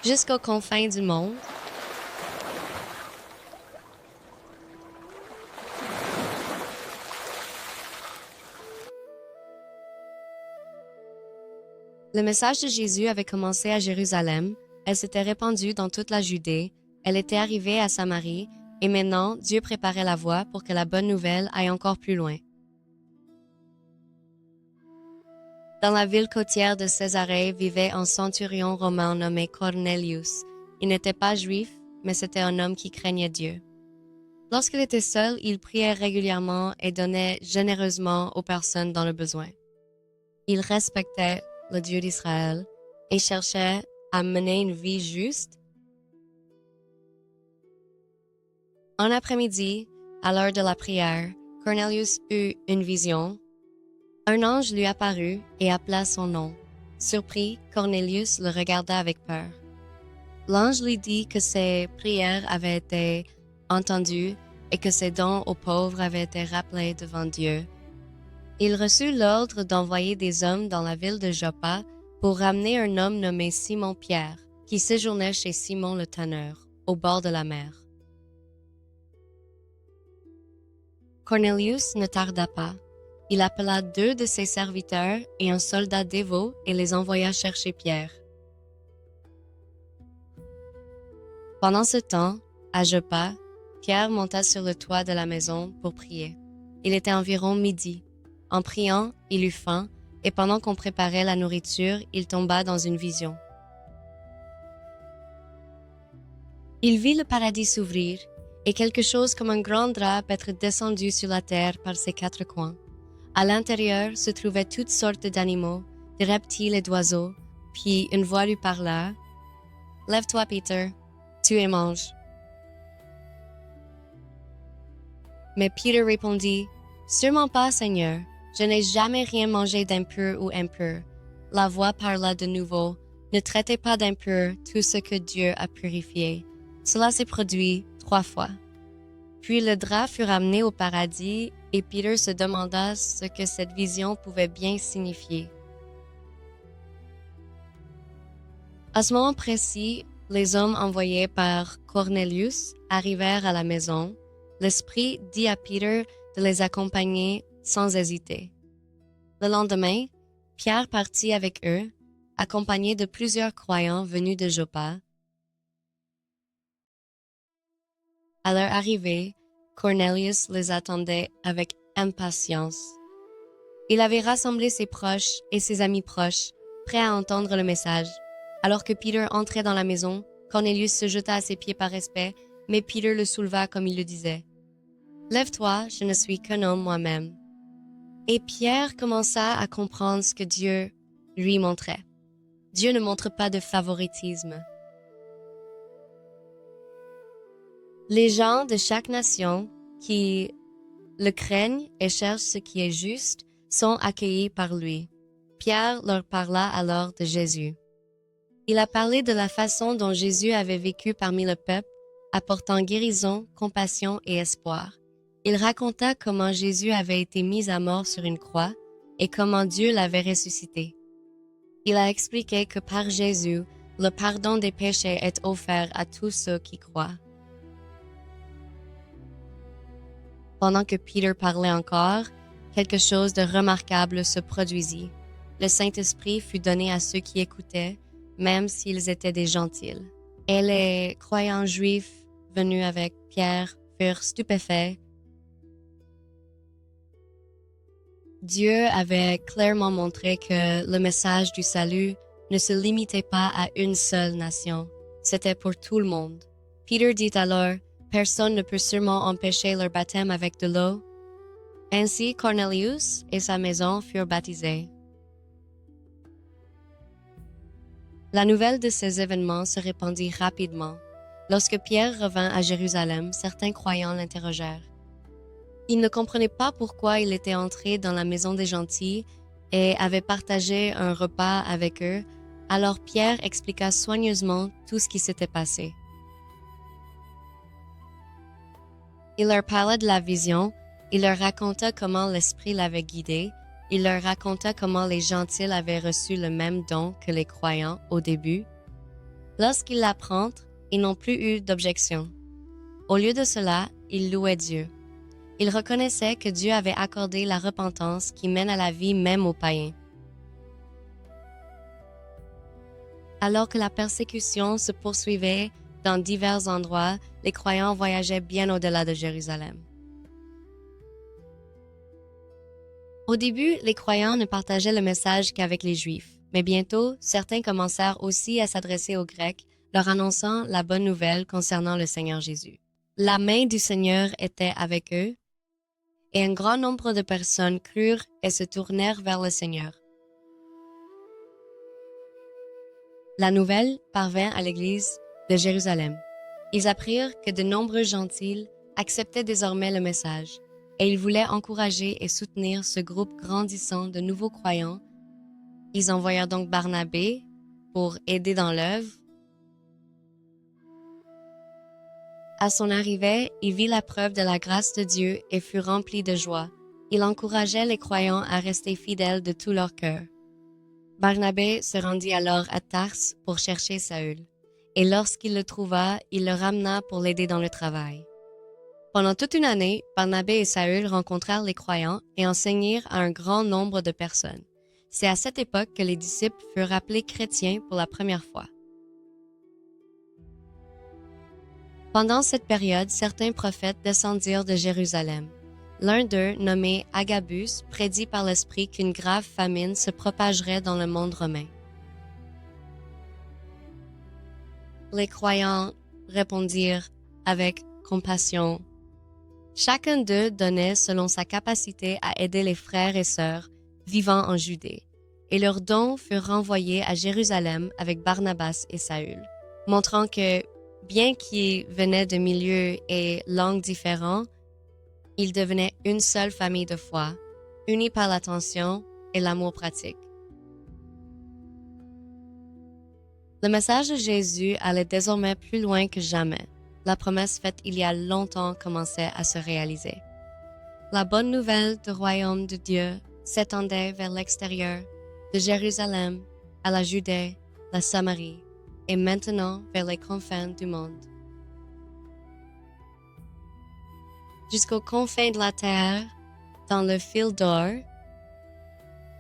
jusqu'aux confins du monde. Le message de Jésus avait commencé à Jérusalem, elle s'était répandue dans toute la Judée, elle était arrivée à Samarie, et maintenant Dieu préparait la voie pour que la bonne nouvelle aille encore plus loin. Dans la ville côtière de Césarée vivait un centurion romain nommé Cornelius. Il n'était pas juif, mais c'était un homme qui craignait Dieu. Lorsqu'il était seul, il priait régulièrement et donnait généreusement aux personnes dans le besoin. Il respectait le Dieu d'Israël et cherchait à mener une vie juste. Un après-midi, à l'heure de la prière, Cornelius eut une vision. Un ange lui apparut et appela son nom. Surpris, Cornelius le regarda avec peur. L'ange lui dit que ses prières avaient été entendues et que ses dons aux pauvres avaient été rappelés devant Dieu. Il reçut l'ordre d'envoyer des hommes dans la ville de Joppa pour ramener un homme nommé Simon-Pierre, qui séjournait chez Simon le tanneur, au bord de la mer. Cornelius ne tarda pas. Il appela 2 de ses serviteurs et un soldat dévot et les envoya chercher Pierre. Pendant ce temps, à Joppa, Pierre monta sur le toit de la maison pour prier. Il était environ midi. En priant, il eut faim, et pendant qu'on préparait la nourriture, il tomba dans une vision. Il vit le paradis s'ouvrir, et quelque chose comme un grand drap être descendu sur la terre par ses 4 coins. À l'intérieur se trouvaient toutes sortes d'animaux, des reptiles et d'oiseaux, puis une voix lui parla. « Lève-toi, Peter, tue et mange. » Mais Peter répondit, « Sûrement pas, Seigneur, je n'ai jamais rien mangé d'impur ou impur. » La voix parla de nouveau, « Ne traitez pas d'impur tout ce que Dieu a purifié. » Cela s'est produit 3 fois. Puis le drap fut ramené au paradis et Peter se demanda ce que cette vision pouvait bien signifier. À ce moment précis, les hommes envoyés par Cornelius arrivèrent à la maison. L'Esprit dit à Peter de les accompagner sans hésiter. Le lendemain, Pierre partit avec eux, accompagné de plusieurs croyants venus de Joppa. À leur arrivée, Cornelius les attendait avec impatience. Il avait rassemblé ses proches et ses amis proches, prêts à entendre le message. Alors que Peter entrait dans la maison, Cornelius se jeta à ses pieds par respect, mais Peter le souleva comme il le disait. « Lève-toi, je ne suis qu'un homme moi-même. » Et Pierre commença à comprendre ce que Dieu lui montrait. Dieu ne montre pas de favoritisme. Les gens de chaque nation qui le craignent et cherchent ce qui est juste sont accueillis par lui. Pierre leur parla alors de Jésus. Il a parlé de la façon dont Jésus avait vécu parmi le peuple, apportant guérison, compassion et espoir. Il raconta comment Jésus avait été mis à mort sur une croix et comment Dieu l'avait ressuscité. Il a expliqué que par Jésus, le pardon des péchés est offert à tous ceux qui croient. Pendant que Peter parlait encore, quelque chose de remarquable se produisit. Le Saint-Esprit fut donné à ceux qui écoutaient, même s'ils étaient des gentils. Et les croyants juifs venus avec Pierre furent stupéfaits. Dieu avait clairement montré que le message du salut ne se limitait pas à une seule nation. C'était pour tout le monde. Peter dit alors, « Personne ne peut sûrement empêcher leur baptême avec de l'eau. » Ainsi, Cornelius et sa maison furent baptisés. La nouvelle de ces événements se répandit rapidement. Lorsque Pierre revint à Jérusalem, certains croyants l'interrogèrent. Il ne comprenait pas pourquoi il était entré dans la maison des gentils et avait partagé un repas avec eux, alors Pierre expliqua soigneusement tout ce qui s'était passé. Il leur parla de la vision, il leur raconta comment l'Esprit l'avait guidé, il leur raconta comment les gentils avaient reçu le même don que les croyants au début. Lorsqu'ils l'apprennent, ils n'ont plus eu d'objection. Au lieu de cela, ils louaient Dieu. Ils reconnaissaient que Dieu avait accordé la repentance qui mène à la vie même aux païens. Alors que la persécution se poursuivait dans divers endroits, les croyants voyageaient bien au-delà de Jérusalem. Au début, les croyants ne partageaient le message qu'avec les Juifs, mais bientôt, certains commencèrent aussi à s'adresser aux Grecs, leur annonçant la bonne nouvelle concernant le Seigneur Jésus. La main du Seigneur était avec eux, et un grand nombre de personnes crurent et se tournèrent vers le Seigneur. La nouvelle parvint à l'Église de Jérusalem. Ils apprirent que de nombreux gentils acceptaient désormais le message, et ils voulaient encourager et soutenir ce groupe grandissant de nouveaux croyants. Ils envoyèrent donc Barnabé pour aider dans l'œuvre. À son arrivée, il vit la preuve de la grâce de Dieu et fut rempli de joie. Il encourageait les croyants à rester fidèles de tout leur cœur. Barnabé se rendit alors à Tarse pour chercher Saül, et lorsqu'il le trouva, il le ramena pour l'aider dans le travail. Pendant toute une année, Barnabé et Saül rencontrèrent les croyants et enseignèrent à un grand nombre de personnes. C'est à cette époque que les disciples furent appelés chrétiens pour la première fois. Pendant cette période, certains prophètes descendirent de Jérusalem. L'un d'eux, nommé Agabus, prédit par l'Esprit qu'une grave famine se propagerait dans le monde romain. Les croyants répondirent avec compassion. Chacun d'eux donnait selon sa capacité à aider les frères et sœurs vivant en Judée, et leurs dons furent renvoyés à Jérusalem avec Barnabas et Saül, montrant que, bien qu'ils venaient de milieux et langues différents, ils devenaient une seule famille de foi, unis par l'attention et l'amour pratique. Le message de Jésus allait désormais plus loin que jamais. La promesse faite il y a longtemps commençait à se réaliser. La bonne nouvelle du royaume de Dieu s'étendait vers l'extérieur, de Jérusalem à la Judée, la Samarie, et maintenant vers les confins du monde. Jusqu'aux confins de la terre, dans le fil d'or,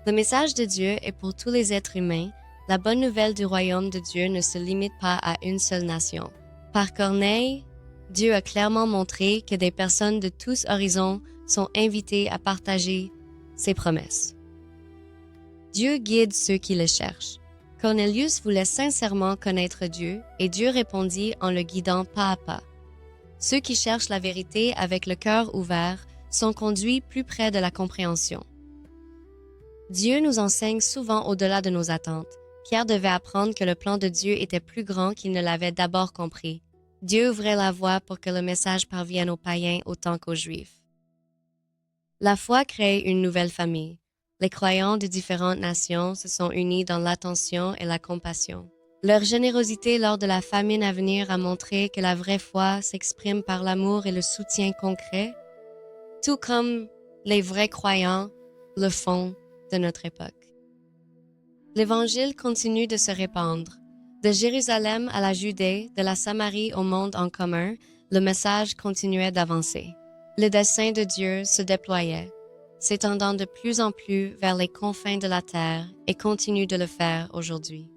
le message de Dieu est pour tous les êtres humains. La bonne nouvelle du royaume de Dieu ne se limite pas à une seule nation. Par Corneille, Dieu a clairement montré que des personnes de tous horizons sont invitées à partager ses promesses. Dieu guide ceux qui le cherchent. Cornelius voulait sincèrement connaître Dieu et Dieu répondit en le guidant pas à pas. Ceux qui cherchent la vérité avec le cœur ouvert sont conduits plus près de la compréhension. Dieu nous enseigne souvent au-delà de nos attentes. Pierre devait apprendre que le plan de Dieu était plus grand qu'il ne l'avait d'abord compris. Dieu ouvrait la voie pour que le message parvienne aux païens autant qu'aux Juifs. La foi crée une nouvelle famille. Les croyants de différentes nations se sont unis dans l'attention et la compassion. Leur générosité lors de la famine à venir a montré que la vraie foi s'exprime par l'amour et le soutien concret, tout comme les vrais croyants le font de notre époque. L'Évangile continue de se répandre. De Jérusalem à la Judée, de la Samarie au monde en commun, le message continuait d'avancer. Le dessein de Dieu se déployait, s'étendant de plus en plus vers les confins de la terre et continue de le faire aujourd'hui.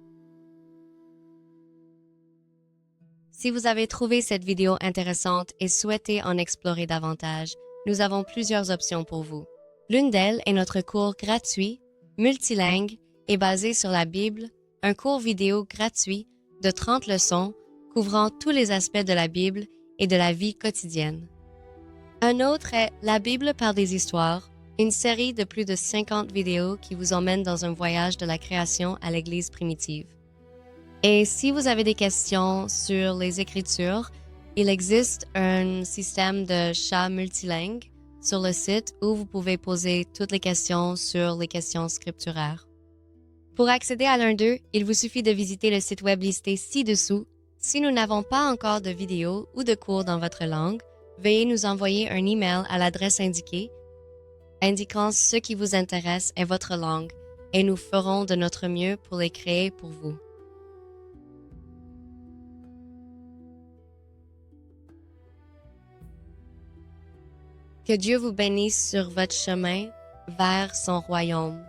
Si vous avez trouvé cette vidéo intéressante et souhaitez en explorer davantage, nous avons plusieurs options pour vous. L'une d'elles est notre cours gratuit, multilingue et basé sur la Bible, un cours vidéo gratuit de 30 leçons couvrant tous les aspects de la Bible et de la vie quotidienne. Un autre est La Bible par des histoires, une série de plus de 50 vidéos qui vous emmène dans un voyage de la création à l'Église primitive. Et si vous avez des questions sur les Écritures, il existe un système de chat multilingue sur le site où vous pouvez poser toutes les questions sur les questions scripturaires. Pour accéder à l'un d'eux, il vous suffit de visiter le site web listé ci-dessous. Si nous n'avons pas encore de vidéos ou de cours dans votre langue, veuillez nous envoyer un email à l'adresse indiquée, indiquant ce qui vous intéresse et votre langue, et nous ferons de notre mieux pour les créer pour vous. Que Dieu vous bénisse sur votre chemin vers son royaume.